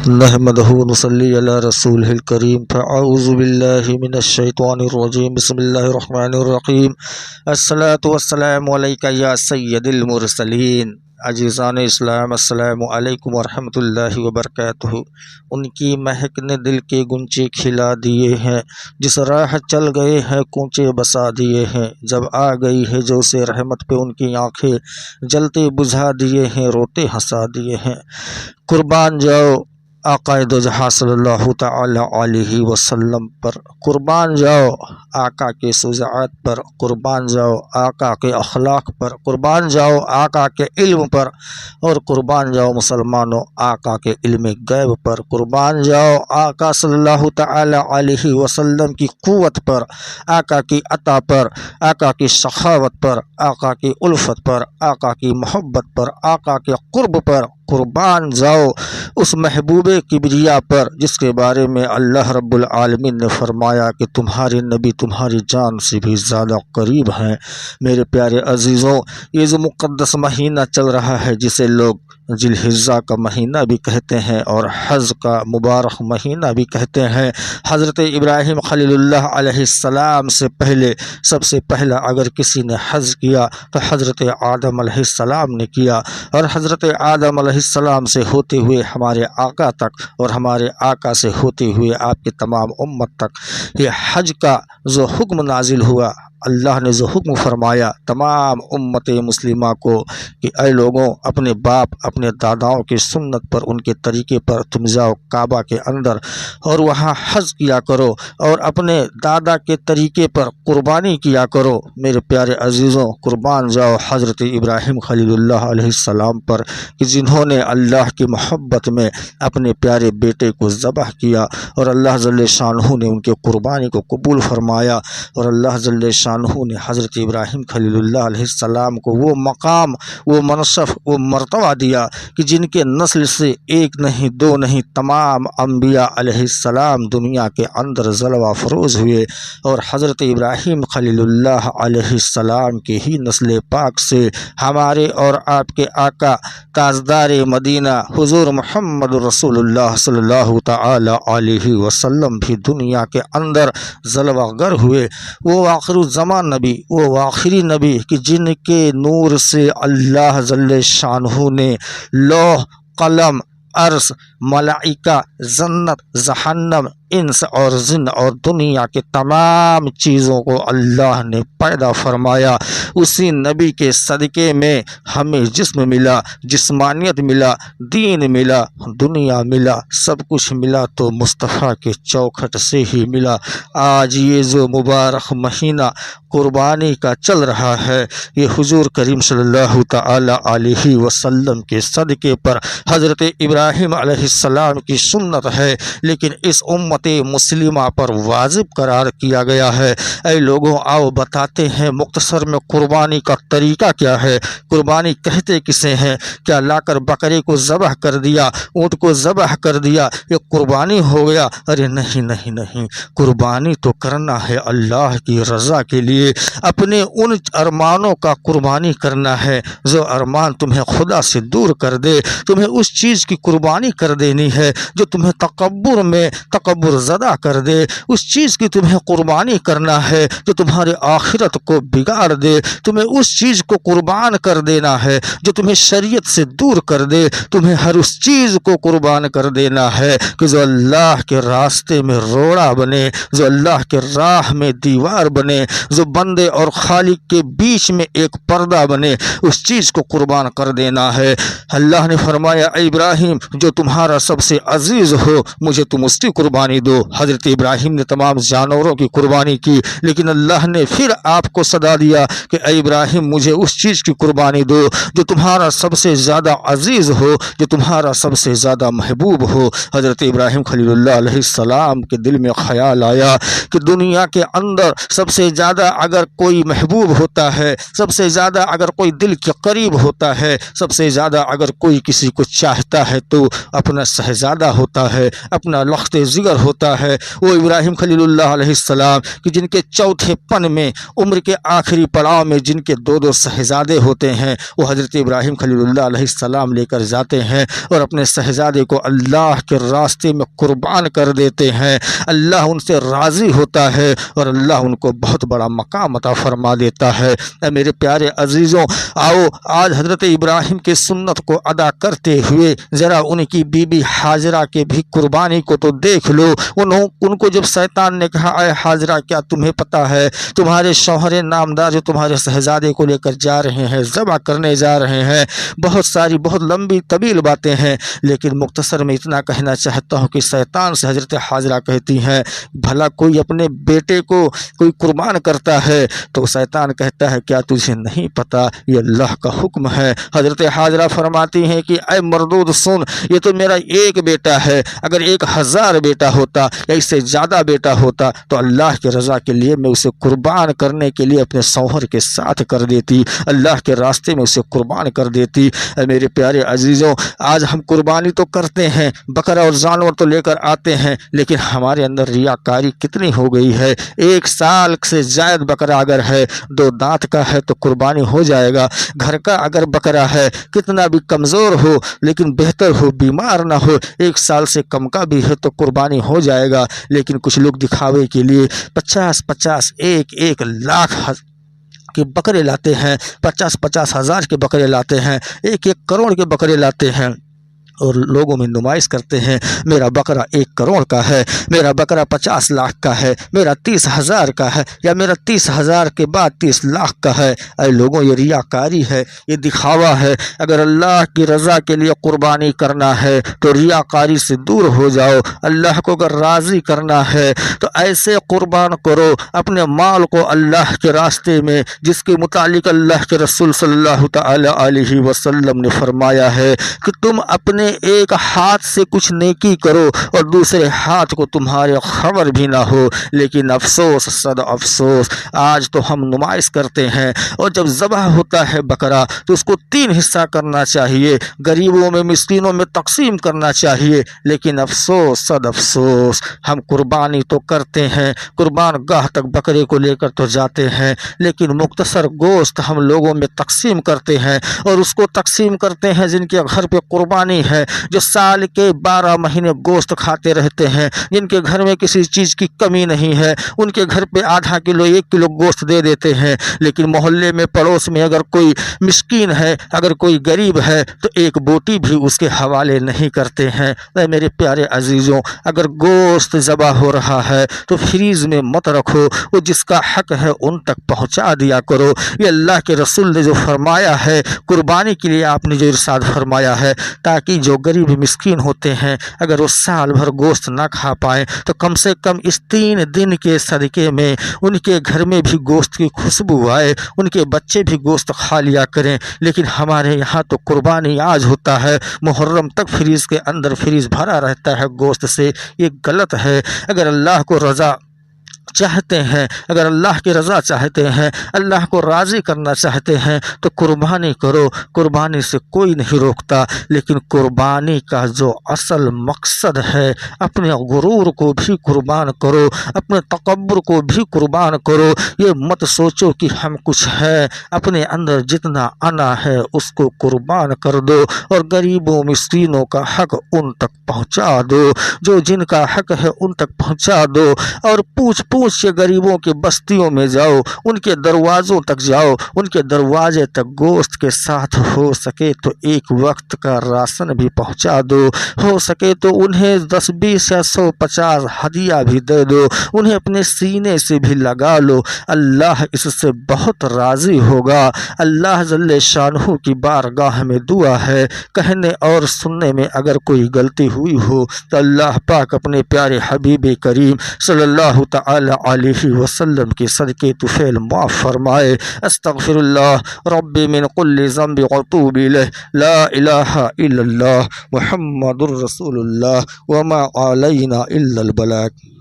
نحمدہ ونصلی علی رسولہ الکریم فاعوذ باللہ من الشیطان الرجیم بسم اللہ الرحمن الرحیم الصلاۃ والسلام علیک یا سید المرسلین۔ عزیزان اسلام، السلام علیکم ورحمۃ اللہ وبرکاتہ۔ ان کی مہک نے دل کے گنچے کھلا دیے ہیں، جس راہ چل گئے ہیں کوچے بسا دیے ہیں۔ جب آ گئی ہے جو سے رحمت پہ ان کی آنکھیں جلتے بجھا دیے ہیں، روتے ہنسا دیے ہیں۔ قربان جاؤ آقا دو جہاں صلی اللہ تعالی علیہ وسلم پر، قربان جاؤ آقا کے شجاعت پر، قربان جاؤ آقا کے اخلاق پر، قربان جاؤ آقا کے علم پر، اور قربان جاؤ مسلمانوں آقا کے علم غیب پر، قربان جاؤ آقا صلی اللہ تعالی علیہ وسلم کی قوت پر، آقا کی عطا پر، آقا کی سخاوت پر، آقا کی الفت پر، آقا کی محبت پر، آقا کے قرب پر، قربان جاؤ اس محبوب کبریا پر جس کے بارے میں اللہ رب العالمین نے فرمایا کہ تمہارے نبی تمہاری جان سے بھی زیادہ قریب ہیں۔ میرے پیارے عزیزوں، یہ جو مقدس مہینہ چل رہا ہے جسے لوگ ذی الحجہ کا مہینہ بھی کہتے ہیں اور حج کا مبارک مہینہ بھی کہتے ہیں، حضرت ابراہیم خلیل اللہ علیہ السلام سے پہلے سب سے پہلا اگر کسی نے حج کیا تو حضرت آدم علیہ السلام نے کیا، اور حضرت آدم علیہ السلام سے ہوتے ہوئے ہمارے آقا تک اور ہمارے آقا سے ہوتے ہوئے آپ کے تمام امت تک یہ حج کا جو حکم نازل ہوا، اللہ نے جو حکم فرمایا تمام امت مسلمہ کو کہ اے لوگوں، اپنے باپ اپنے داداؤں کی سنت پر ان کے طریقے پر تم جاؤ کعبہ کے اندر اور وہاں حج کیا کرو اور اپنے دادا کے طریقے پر قربانی کیا کرو۔ میرے پیارے عزیزوں، قربان جاؤ حضرت ابراہیم خلیل اللہ علیہ السلام پر کہ جنہوں نے اللہ کی محبت میں اپنے پیارے بیٹے کو ذبح کیا اور اللہ جل شانہ نے ان کے قربانی کو قبول فرمایا، اور اللہ جل شانہ نے حضرت ابراہیم خلیل اللہ علیہ السلام کو وہ مقام، وہ منصب، وہ مرتبہ دیا کہ جن کے نسل سے ایک نہیں دو نہیں تمام انبیاء علیہ السلام دنیا کے اندر جلوہ فروز ہوئے، اور حضرت ابراہیم خلیل اللہ علیہ السلام کی ہی نسل پاک سے ہمارے اور آپ کے آقا تاجدار مدینہ حضور محمد رسول اللہ صلی اللہ تعالی علیہ وسلم بھی دنیا کے اندر جلوہ گر ہوئے۔ وہ آخر الزمان نبی، وہ آخری نبی کہ جن کے نور سے اللہ جل شانہ نے لوح، قلم، عرش، ملائکہ، جنت، جہنم، انس اور جن اور دنیا کے تمام چیزوں کو اللہ نے پیدا فرمایا۔ اسی نبی کے صدقے میں ہمیں جسم ملا، جسمانیت ملا، دین ملا، دنیا ملا، سب کچھ ملا تو مصطفیٰ کے چوکھٹ سے ہی ملا۔ آج یہ جو مبارک مہینہ قربانی کا چل رہا ہے، یہ حضور کریم صلی اللہ تعالی علیہ وسلم کے صدقے پر حضرت ابراہیم علیہ السلام کی سنت ہے، لیکن اس امت مسلمہ پر واجب قرار کیا گیا ہے۔ اے لوگوں، آؤ بتاتے ہیں مختصر میں قربانی کا طریقہ کیا ہے، قربانی کہتے کسے ہیں؟ کیا لا کر بکرے کو ذبح کر دیا، اونٹ کو ذبح کر دیا یہ قربانی ہو گیا؟ ارے نہیں نہیں نہیں، قربانی تو کرنا ہے اللہ کی رضا کے لیے، اپنے ان ارمانوں کا قربانی کرنا ہے جو ارمان تمہیں خدا سے دور کر دے، تمہیں اس چیز کی قربانی کر دینی ہے جو تمہیں تکبر میں تکبر زدہ کر دے، اس چیز کی تمہیں قربانی کرنا ہے جو تمہارے آخرت کو بگاڑ دے، تمہیں اس چیز کو قربان کر دینا ہے جو تمہیں شریعت سے دور کر دے، تمہیں ہر اس چیز کو قربان کر دینا ہے کہ جو اللہ کے راستے میں روڑا بنے، جو اللہ کے راہ میں دیوار بنے، جو بندے اور خالق کے بیچ میں ایک پردہ بنے، اس چیز کو قربان کر دینا ہے۔ اللہ نے فرمایا اے ابراہیم جو تمہارا سب سے عزیز ہو مجھے تم اس کی قربانی دو۔ حضرت ابراہیم نے تمام جانوروں کی قربانی کی، لیکن اللہ نے پھر آپ کو صدا دیا کہ اے ابراہیم مجھے اس چیز کی قربانی دو جو تمہارا سب سے زیادہ عزیز ہو، جو تمہارا سب سے زیادہ محبوب ہو۔ حضرت ابراہیم خلیل اللہ علیہ السلام کے دل میں خیال آیا کہ دنیا کے اندر سب سے زیادہ اگر کوئی محبوب ہوتا ہے، سب سے زیادہ اگر کوئی دل کے قریب ہوتا ہے، سب سے زیادہ اگر کوئی کسی کو چاہتا ہے تو اپنا شہزادہ ہوتا ہے، اپنا لخت جگر ہوتا ہے وہ ابراہیم خلیل اللہ علیہ السلام کہ جن کے چوتھے پن میں عمر کے آخری پڑاؤ میں جن کے دو شہزادے ہوتے ہیں، وہ حضرت ابراہیم خلیل اللہ علیہ السلام لے کر جاتے ہیں اور اپنے شہزادے کو اللہ کے راستے میں قربان کر دیتے ہیں۔ اللہ ان سے راضی ہوتا ہے اور اللہ ان کو بہت بڑا مقام عطا فرما دیتا ہے۔ اے میرے پیارے عزیزوں، آؤ آج حضرت ابراہیم کی سنت کو ادا کرتے ہوئے ذرا ان کی بی بی حاجرہ کے بھی قربانی کو تو دیکھ لو۔ ان کو جب شیطان نے کہا اے حاجرہ کیا تمہیں پتہ ہے تمہارے شوہر نامدار جو تمہارے شہزادے کو لے کر جا رہے ہیں، ذبح کرنے جا رہے ہیں، بہت لمبی طویل باتیں ہیں، لیکن مختصر میں اتنا کہنا چاہتا ہوں کہ شیطان سے حضرت حاجرہ کہتی ہیں بھلا کوئی اپنے بیٹے کو کوئی قربان کرتا ہے تو شیطان کہتا ہے کیا تجھے نہیں پتہ یہ اللہ کا حکم ہے۔ حضرت حاجرہ فرماتی ہیں کہ اے مردود سن، یہ تو میرا ایک بیٹا ہے، اگر 1000 بیٹا ہوتا یا اس سے زیادہ بیٹا ہوتا تو اللہ کے رضا کے لیے میں اسے قربان کرنے کے لیے اپنے شوہر کے ساتھ کر دیتی، اللہ کے راستے میں اسے قربان کر دیتی۔ اے میرے پیارے عزیزوں، آج ہم قربانی تو کرتے ہیں، بکرا اور جانور تو لے کر آتے ہیں، لیکن ہمارے اندر ریاکاری کتنی ہو گئی ہے۔ 1 سال سے زائد بکرا اگر ہے، 2 دانت کا ہے تو قربانی ہو جائے گا۔ گھر کا اگر بکرا ہے، کتنا بھی کمزور ہو لیکن بہتر ہو، بیمار نہ ہو، 1 سال سے کم کا بھی ہے تو قربانی ہو جائے گا۔ لیکن کچھ لوگ دکھاوے کے لیے 50 1 لاکھ کے بکرے لاتے ہیں، 50 ہزار کے بکرے لاتے ہیں، 1 کروڑ کے بکرے لاتے ہیں اور لوگوں میں نمائش کرتے ہیں میرا بکرا 1 کروڑ کا ہے، میرا بکرا 50 لاکھ کا ہے، میرا 30,000 کا ہے، یا میرا 30,000 کے بعد 30 لاکھ کا ہے۔ اے لوگوں، یہ ریاکاری ہے، یہ دکھاوا ہے۔ اگر اللہ کی رضا کے لیے قربانی کرنا ہے تو ریاکاری سے دور ہو جاؤ۔ اللہ کو اگر راضی کرنا ہے تو ایسے قربان کرو اپنے مال کو اللہ کے راستے میں، جس کے متعلق اللہ کے رسول صلی اللہ تعالی علیہ وسلم نے فرمایا ہے کہ تم اپنے ایک ہاتھ سے کچھ نیکی کرو اور دوسرے ہاتھ کو تمہارے خبر بھی نہ ہو۔ لیکن افسوس صد افسوس، آج تو ہم نمائش کرتے ہیں اور جب ذبح ہوتا ہے بکرا تو اس کو 3 حصہ کرنا چاہیے، غریبوں میں مسکینوں میں تقسیم کرنا چاہیے، لیکن افسوس صد افسوس، ہم قربانی تو کرتے ہیں، قربان گاہ تک بکرے کو لے کر تو جاتے ہیں، لیکن مختصر گوشت ہم لوگوں میں تقسیم کرتے ہیں، اور اس کو تقسیم کرتے ہیں جن کے گھر پہ قربانی ہے، جو سال کے 12 مہینے گوشت کھاتے رہتے ہیں، جن کے گھر میں کسی چیز کی کمی نہیں ہے، ان کے گھر پہ آدھا کلو 1 کلو گوشت دے دیتے ہیں۔ لیکن محلے میں پڑوس میں اگر کوئی مسکین ہے، اگر کوئی غریب ہے تو 1 بوٹی بھی اس کے حوالے نہیں کرتے ہیں۔ اے میرے پیارے عزیزوں، اگر گوشت ذبح ہو رہا ہے تو فریز میں مت رکھو، وہ جس کا حق ہے ان تک پہنچا دیا کرو۔ یہ اللہ کے رسول نے جو فرمایا ہے قربانی کے لیے، آپ نے جو ارشاد فرمایا ہے، تاکہ جو غریب مسکین ہوتے ہیں اگر وہ سال بھر گوشت نہ کھا پائیں تو کم سے کم اس 3 دن کے صدقے میں ان کے گھر میں بھی گوشت کی خوشبو آئے، ان کے بچے بھی گوشت کھا لیا کریں۔ لیکن ہمارے یہاں تو قربانی آج ہوتا ہے، محرم تک فریز کے اندر فریز بھرا رہتا ہے گوشت سے۔ یہ غلط ہے۔ اگر اللہ کو رضا چاہتے ہیں، اگر اللہ کی رضا چاہتے ہیں، اللہ کو راضی کرنا چاہتے ہیں تو قربانی کرو، قربانی سے کوئی نہیں روکتا۔ لیکن قربانی کا جو اصل مقصد ہے، اپنے غرور کو بھی قربان کرو، اپنے تکبر کو بھی قربان کرو۔ یہ مت سوچو کہ ہم کچھ ہے، اپنے اندر جتنا انا ہے اس کو قربان کر دو اور غریبوں مسکینوں کا حق ان تک پہنچا دو، جو جن کا حق ہے ان تک پہنچا دو، اور پوچھ کے غریبوں کے بستیوں میں جاؤ، ان کے دروازوں تک جاؤ، ان کے دروازے تک گوشت کے ساتھ ہو سکے تو 1 وقت کا راشن بھی پہنچا دو، ہو سکے تو انہیں 10 20 یا 150 ہدیہ بھی دے دو، انہیں اپنے سینے سے بھی لگا لو۔ اللہ اس سے بہت راضی ہوگا۔ اللہ جل شانہ کی بارگاہ میں دعا ہے، کہنے اور سننے میں اگر کوئی غلطی ہوئی ہو تو اللہ پاک اپنے پیارے حبیب کریم صلی اللہ تعالی علیہ وسلم کے صدقے طفیل معاف فرمائے۔ استغفر اللہ ربی من کل ذنب واتوب الیہ، لا الہ الا اللہ محمد الرسول اللہ وما علینا الا البلاغ۔